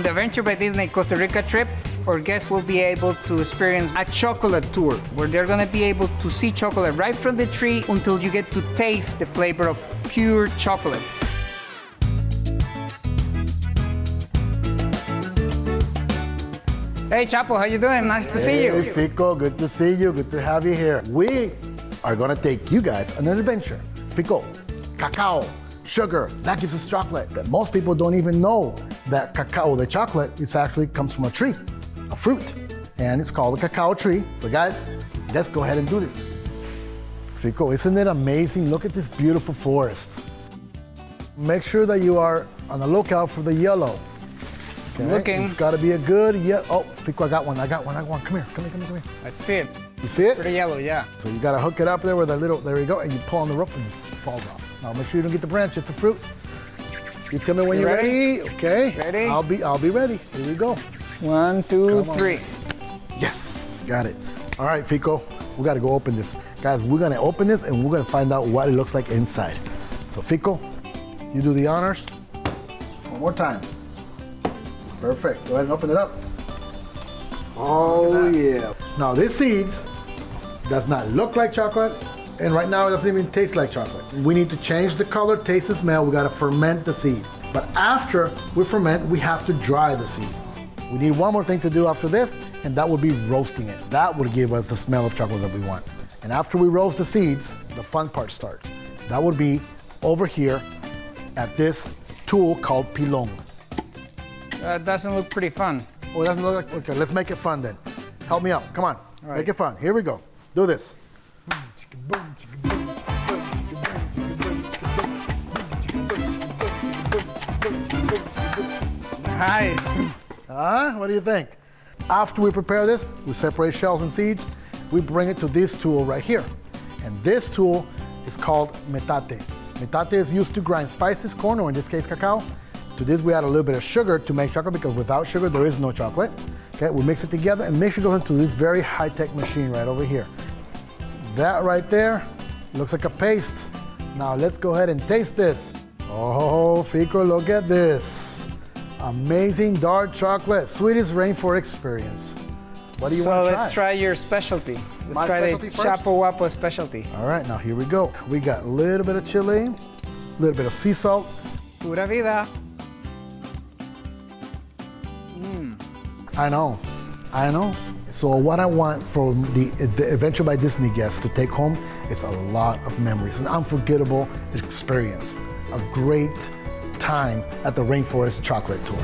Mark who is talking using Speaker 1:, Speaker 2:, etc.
Speaker 1: On the Adventure by Disney Costa Rica trip, our guests will be able to experience a chocolate tour where they're gonna be able to see chocolate right from the tree until you get to taste the flavor of pure chocolate. Hey Chapo, how you doing? Nice to see you.
Speaker 2: Hey Fico, good to see you. Good to have you here. We are gonna take you guys on an adventure. Fico, cacao, sugar, that gives us chocolate. But most people don't even know that cacao, the chocolate, it actually comes from a tree, a fruit, and it's called a cacao tree. So guys, let's go ahead and do this. Fico, isn't it amazing? Look at this beautiful forest. Make sure that you are on the lookout for the yellow. Okay?
Speaker 1: Looking.
Speaker 2: It's gotta be a good yellow. Oh, Fico, I got one. Come here.
Speaker 1: I see it.
Speaker 2: You see it?
Speaker 1: Pretty yellow, yeah.
Speaker 2: So you gotta hook it up there with a little, there you go, and you pull on the rope and it falls off. Now make sure you don't get the branch, it's a fruit. You tell me when you're ready. Okay.
Speaker 1: Ready?
Speaker 2: I'll be ready. Here we go.
Speaker 1: 1, 2, 3.
Speaker 2: Yes, got it. All right, Fico, we gotta go open this. Guys, we're gonna open this and we're gonna find out what it looks like inside. So Fico, you do the honors. One more time. Perfect, go ahead and open it up. Oh yeah. Now this seeds does not look like chocolate, and right now it doesn't even taste like chocolate. We need to change the color, taste, and smell. We gotta ferment the seed. But after we ferment, we have to dry the seed. We need one more thing to do after this, and that would be roasting it. That would give us the smell of chocolate that we want. And after we roast the seeds, the fun part starts. That would be over here at this tool called pilon.
Speaker 1: That doesn't look pretty fun.
Speaker 2: Oh, it doesn't look like, okay, let's make it fun then. Help me out, come on,
Speaker 1: right.
Speaker 2: Make it fun. Here we go, do this.
Speaker 1: Nice.
Speaker 2: What do you think? After we prepare this, we separate shells and seeds, we bring it to this tool right here. And this tool is called metate. Metate is used to grind spices, corn, or in this case, cacao. To this, we add a little bit of sugar to make chocolate because without sugar, there is no chocolate. Okay, we mix it together and make sure it goes into this very high-tech machine right over here. That right there looks like a paste. Now let's go ahead and taste this. Oh, Fico, look at this. Amazing dark chocolate, sweetest rainforest experience. What do you want to try?
Speaker 1: So let's try your specialty. Let's try the Chapo Guapo specialty.
Speaker 2: All right, now here we go. We got a little bit of chili, a little bit of sea salt.
Speaker 1: Pura vida.
Speaker 2: I know. So what I want from the Adventure by Disney guests to take home is a lot of memories, an unforgettable experience, a great time at the Rainforest Chocolate Tour.